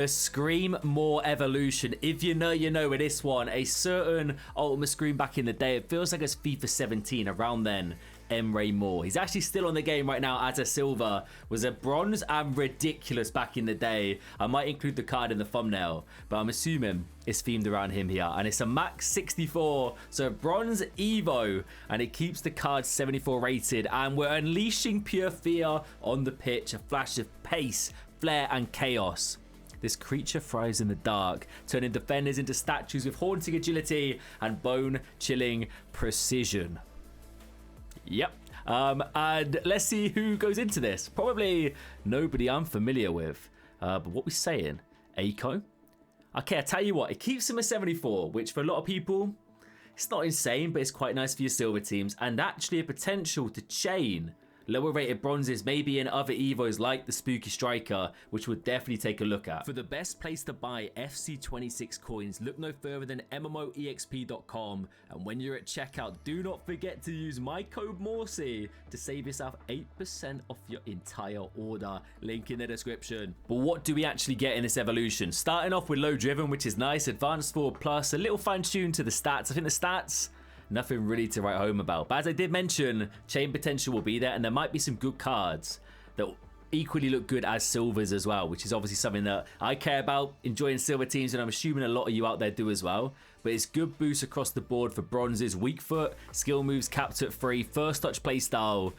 The ScreaMOR evolution. If you know, you know with this one. A certain Ultimate Scream back in the day. It feels like it's FIFA 17 around then. Morsey. He's actually still on the game right now as a silver. Was a bronze and ridiculous back in the day. I might include the card in the thumbnail, but I'm assuming it's themed around him here. And it's a max 64, so bronze Evo, and it keeps the card 74 rated. And we're unleashing pure fear on the pitch. A flash of pace, flair, and chaos. This creature thrives in the dark, turning defenders into statues with haunting agility and bone-chilling precision. Yep. And let's see who goes into this. Probably nobody I'm familiar with. But what we saying? Echo? Okay, I tell you what. It keeps him a 74, which for a lot of people, it's not insane, but it's quite nice for your silver teams. And actually a potential to chain lower rated bronzes, maybe in other Evos like the Spooky Striker, which we'll definitely take a look at. For the best place to buy FC26 coins, look no further than MMOEXP.com. And when you're at checkout, do not forget to use my code Morsey to save yourself 8% off your entire order. Link in the description. But what do we actually get in this evolution? Starting off with low driven, which is nice. Advanced forward plus, a little fine tune to the stats. I think the stats, nothing really to write home about. But as I did mention, chain potential will be there, and there might be some good cards that equally look good as silvers as well, which is obviously something that I care about, enjoying silver teams, and I'm assuming a lot of you out there do as well. But it's good boost across the board for bronzes. Weak foot, skill moves capped at 3, first touch play style,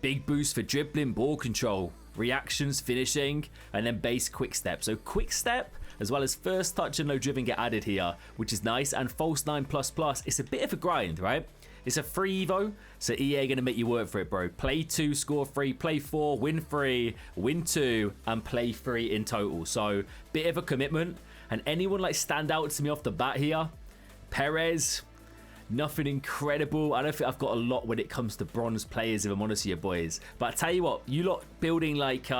big boost for dribbling, ball control, reactions, finishing, and then base quick step. So quick step as well as first touch and low driven get added here, which is nice. And false 9++, it's a bit of a grind, right? It's a free Evo, so EA gonna make you work for it, bro. Play 2, score 3, play 4, win 3, win 2, and play 3 in total. So bit of a commitment. And anyone like stand out to me off the bat here? Perez, nothing incredible. I don't think I've got a lot when it comes to bronze players, if I'm honest with you boys. But I tell you what, you lot building like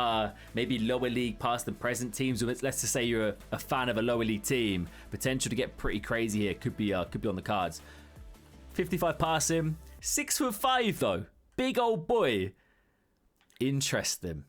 maybe lower league past and present teams, let's just say you're a fan of a lower league team, potential to get pretty crazy here could be on the cards. 55 passing, 6'5" though, big old boy. Interesting.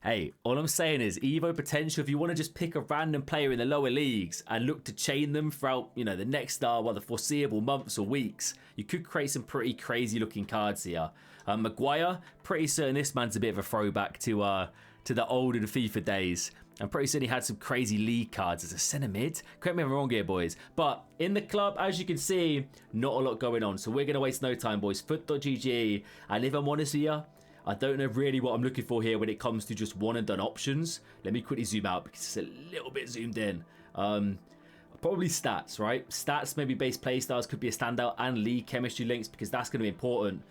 Hey, all I'm saying is Evo potential, if you want to just pick a random player in the lower leagues and look to chain them throughout, you know, the next the foreseeable months or weeks, you could create some pretty crazy looking cards here. Maguire, pretty certain this man's a bit of a throwback to the olden FIFA days. I'm pretty certain he had some crazy league cards as a centre mid. Correct me if I'm wrong here, boys. But in the club, as you can see, not a lot going on. So we're going to waste no time, boys. Foot.gg. And if I'm honest with you, I don't know really what I'm looking for here when it comes to just one and done options. Let me quickly zoom out because it's a little bit zoomed in. Probably stats, right? Stats, maybe base play styles could be a standout, and league chemistry links because that's going to be important.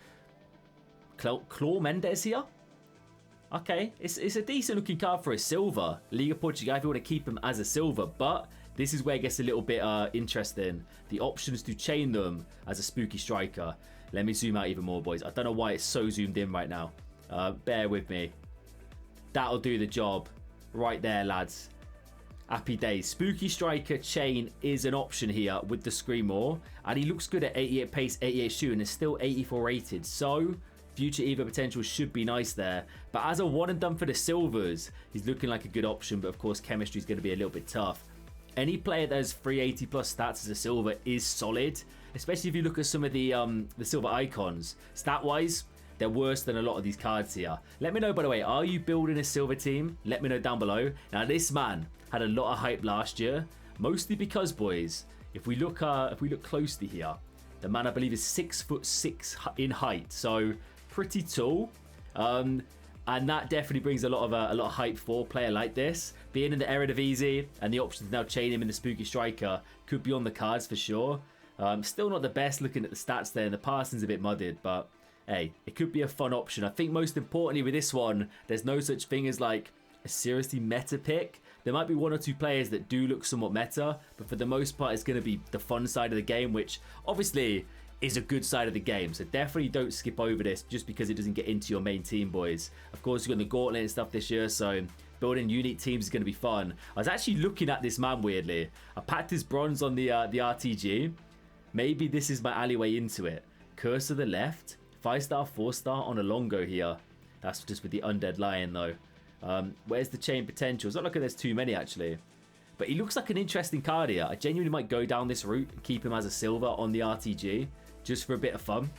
Claw Mendes here. Okay, it's a decent looking card for a silver. Liga Portugal, if you want to keep him as a silver, but this is where it gets a little bit interesting. The options to chain them as a Spooky Striker. Let me zoom out even more, boys. I don't know why it's so zoomed in right now. Bear with me. That'll do the job right there, lads. Happy days. Spooky Striker chain is an option here with the ScreaMOR, and he looks good at 88 pace, 88 shoot, and is still 84 rated. So future Evo potential should be nice there. But as a one and done for the silvers, he's looking like a good option. But of course, chemistry is going to be a little bit tough. Any player that has 380 plus stats as a silver is solid, especially if you look at some of the silver icons. Stat wise, they're worse than a lot of these cards here. Let me know, by the way, are you building a silver team? Let me know down below. Now, this man had a lot of hype last year, mostly because, boys, if we look closely here, the man I believe is 6'6" in height, so pretty tall. And that definitely brings a lot of hype for a player like this. Being in the Eredivisie and the option to now chain him in the Spooky Striker could be on the cards for sure. Still not the best looking at the stats there, and the passing's a bit mudded, but hey, it could be a fun option. I think most importantly with this one, there's no such thing as like a seriously meta pick. There might be one or two players that do look somewhat meta, but for the most part, it's going to be the fun side of the game, which obviously is a good side of the game. So definitely don't skip over this just because it doesn't get into your main team, boys. Of course, you've got the gauntlet and stuff this year, so building unique teams is going to be fun. I was actually looking at this man weirdly. I packed his bronze on the RTG. Maybe this is my alleyway into it. Curse to the left. 5-star, 4-star on a Longo here. That's just with the Undead Lion though. Where's the chain potential? It's not like there's too many actually. But he looks like an interesting card here. I genuinely might go down this route and keep him as a silver on the RTG, just for a bit of fun.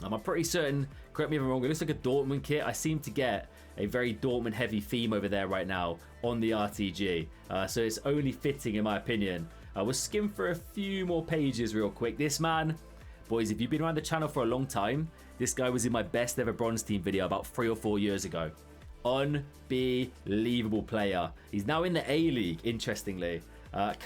I'm pretty certain, correct me if I'm wrong, it looks like a Dortmund kit. I seem to get a very Dortmund heavy theme over there right now on the RTG. So it's only fitting in my opinion. We'll skim for a few more pages real quick. This man, boys, if you've been around the channel for a long time, this guy was in my best ever bronze team video about 3 or 4 years ago. Unbelievable player. He's now in the A-League, interestingly.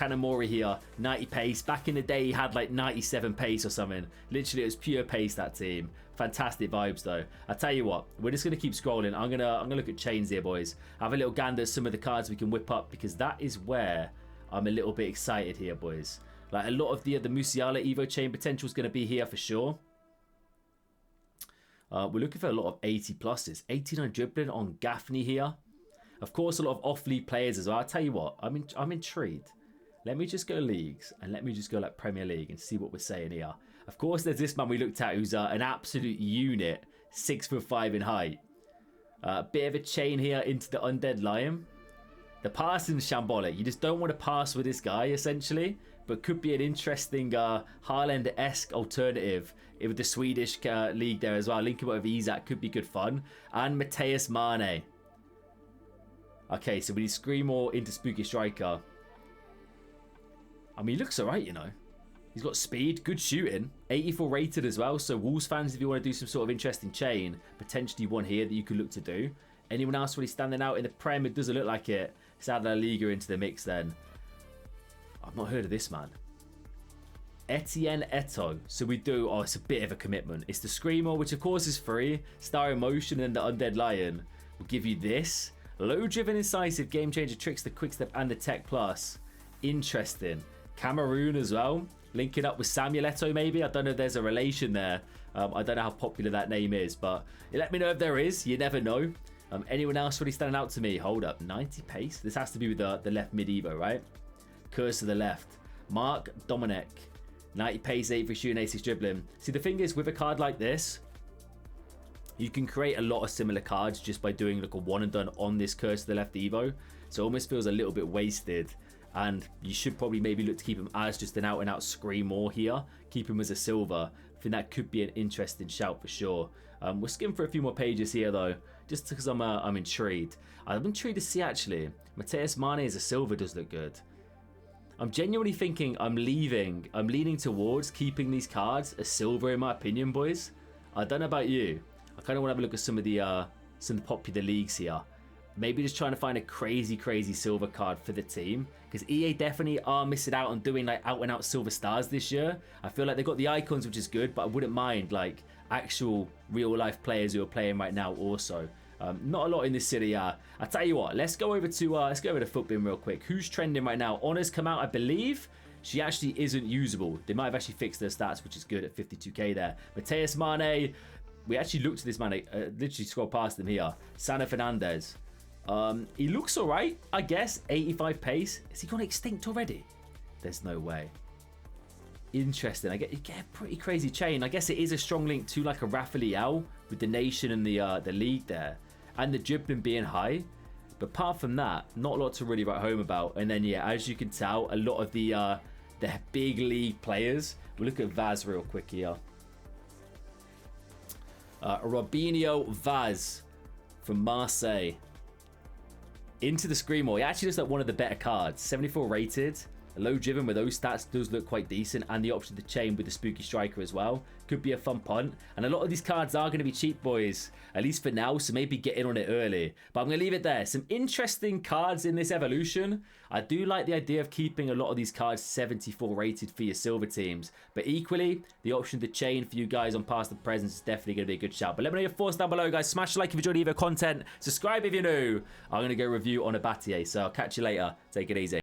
Morsey here, 90 pace. Back in the day, he had like 97 pace or something. Literally, it was pure pace, that team. Fantastic vibes, though. I tell you what, we're just going to keep scrolling. I'm gonna look at chains here, boys. Have a little gander at some of the cards we can whip up, because that is where I'm a little bit excited here, boys. Like, a lot of the Musiala Evo chain potential is going to be here for sure. We're looking for a lot of 80 pluses. 89 dribbling on Gaffney here. Of course, a lot of off-league players as well. I'll tell you what, I'm intrigued. Let me just go leagues and let me just go like Premier League and see what we're saying here. Of course, there's this man we looked at who's an absolute unit, 6'5" in height. Bit of a chain here into the Undead Lion. The passing's shambolic. You just don't want to pass with this guy, essentially. But could be an interesting Haaland-esque alternative with the Swedish league there as well. Linking up with Isak could be good fun. And Matthias Mane. Okay, so we need ScreaMOR into Spooky Striker. I mean, he looks alright, you know. He's got speed, good shooting, 84 rated as well. So Wolves fans, if you want to do some sort of interesting chain, potentially one here that you could look to do. Anyone else really standing out in the Prem? It doesn't look like it. Let's add La Liga into the mix then. I've not heard of this man. Etienne Eto'o. So we do, oh, it's a bit of a commitment. It's the ScreaMOR, which of course is free. Star Emotion and the Undead Lion will give you this. Low driven, incisive, game changer, trickster, quickstep, and the Tech Plus. Interesting. Cameroon as well. Linking up with Samuel Eto'o maybe. I don't know if there's a relation there. I don't know how popular that name is, but let me know if there is. You never know. Anyone else really standing out to me? Hold up. 90 pace. This has to be with the left mid Evo, right? Curse to the left. Mark Dominic. 90 pace, 8 for shooting, 86 dribbling. See, the thing is, with a card like this, you can create a lot of similar cards just by doing like a one and done on this Curse to the left Evo. So it almost feels a little bit wasted. And you should probably maybe look to keep him as just an out and out ScreaMOR here. Keep him as a silver. I think that could be an interesting shout for sure. We'll skim for a few more pages here though, just because I'm intrigued. I'm intrigued to see actually, Matthias Mane as a silver does look good. I'm genuinely thinking I'm leaning towards keeping these cards a silver in my opinion, boys. I don't know about you. I kind of want to have a look at some of the popular leagues here. Maybe just trying to find a crazy silver card for the team. Because EA definitely are missing out on doing like out and out silver stars this year. I feel like they've got the icons, which is good, but I wouldn't mind like actual real life players who are playing right now also. Not a lot in this city. I tell you what, let's go over to Footbin real quick. Who's trending right now? Honor's come out, I believe. She actually isn't usable. They might have actually fixed their stats, which is good at 52k there. Matthias Mane. We actually looked at this man, literally scroll past him here. Sana Fernandez. He looks alright, I guess. 85 pace. Has he gone extinct already? There's no way. Interesting. You get a pretty crazy chain. I guess it is a strong link to like a Rafa Leao with the nation and the league there. And the dribbling being high. But apart from that, not a lot to really write home about. And then, yeah, as you can tell, a lot of the big league players. We'll look at Vaz real quick here. Robinho Vaz from Marseille. Into the ScreaMOR. He actually looks like one of the better cards. 74 rated. Low driven with those stats does look quite decent. And the option to chain with the Spooky Striker as well. Could be a fun punt. And a lot of these cards are going to be cheap, boys. At least for now. So maybe get in on it early. But I'm going to leave it there. Some interesting cards in this evolution. I do like the idea of keeping a lot of these cards 74 rated for your silver teams. But equally, the option to chain for you guys on past and present is definitely going to be a good shout. But let me know your thoughts down below, guys. Smash the like if you enjoyed the content. Subscribe if you're new. I'm going to go review on a Battier. So I'll catch you later. Take it easy.